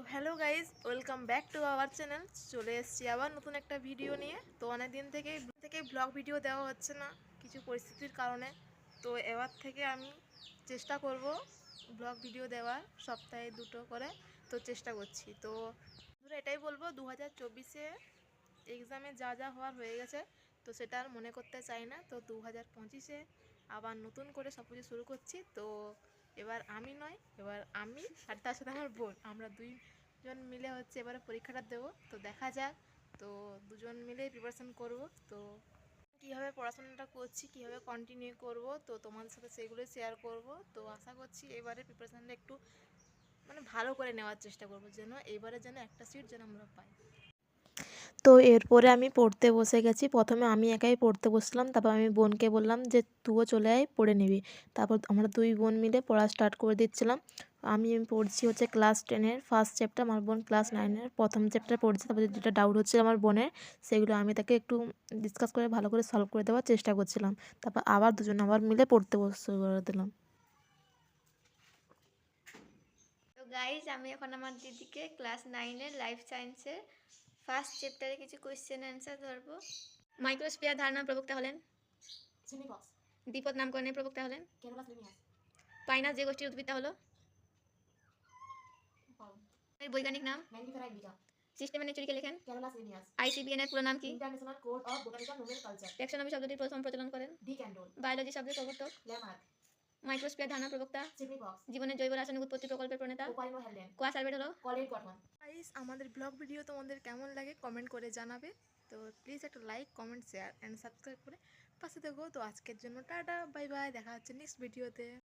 Hello guys, welcome back to our channel. চলে এসেছি আবার নতুন একটা ভিডিও নিয়ে। তো অনেক দিন থেকেই ব্লগ ভিডিও দেওয়া হচ্ছে না কিছু পরিস্থিতির কারণে। তো এবার থেকে আমি চেষ্টা করব ব্লগ ভিডিও দেওয়ার, সপ্তাহে 2টো করে। তো চেষ্টা করছি। তো এটাই বলবো, 2024-এ এক্সামে যা যা হওয়ার হয়ে গেছে, তো সেটা আর মনে করতে চাই না। তো 2025-এ আবার নতুন করে সব কিছু শুরু করছি। তো এবার আমি আর তার সাথে আমার বোন, আমরা দুইজন মিলে এবারে পরীক্ষাটা দেবো। তো দেখা যাক। তো দুজন মিলে প্রিপারেশন করব। তো কীভাবে পড়াশোনাটা করছি, কীভাবে কন্টিনিউ করব, তো তোমাদের সাথে সেগুলোই শেয়ার করব। তো আশা করছি এবারে প্রিপারেশানটা একটু ভালো করে নেওয়ার চেষ্টা করব, এবারে একটা সিট যেন আমরা পাই। তো এরপরে আমি পড়তে বসে গেছি। প্রথমে আমি একাই পড়তে বসলাম, তারপর আমি বোনকে বললাম যে তুইও চলে আয়, পড়ে নিবি। তারপর আমরা দুই বোন মিলে পড়া স্টার্ট করে দিচ্ছিলাম। আমি পড়ছি ক্লাস 10-এর ফার্স্ট চ্যাপ্টার, আমার বোন ক্লাস 9-এর প্রথম চ্যাপ্টার পড়ছে। তারপর যেটা ডাউট হচ্ছিল আমার বোনের, সেগুলো আমি তাকে একটু ডিসকাস করে ভালো করে সলভ করে দেওয়ার চেষ্টা করছিলাম। তারপর আবার দুজন মিলে পড়তে বসে করে দিলাম। তো গাইজ, আমি এখন আমার দিদিকে ক্লাস 9-এর লাইফ সায়েন্সের ফার্স্ট চ্যাপ্টারে কিছু কোয়েশ্চেন অ্যান্সার ধরবো। মাইক্রোস্ফিয়ার ধারণার প্রবক্তা হলেন দ্বিপদ নামকরণের প্রবক্তা হলেন পাইনাস যে গোষ্ঠীর উদ্ভিদটা হলো এর বৈজ্ঞানিক নাম সিস্টেমের কে লেখেন আইসিবিএন এর পুরো নাম কি ট্যাক্সোনমি শব্দটির প্রথম প্রচলন করেন বায়োলজি শব্দের প্রবর্তক মাইক্রোস্ফিয়ার ধারণার প্রবক্তা জীবনের জৈব রাসায়নিক উৎপত্তি প্রকল্পের প্রণেতা কোয়া সালভেট হলো গাইস, আমাদের ব্লগ ভিডিও তোমাদের কেমন লাগে কমেন্ট করে জানাবে। তো প্লিজ একটা like, comment, share and subscribe করে পাশে দেখো। তো আজকের জন্য টাটা, বাই বাই, দেখা হচ্ছে নেক্সট ভিডিওতে।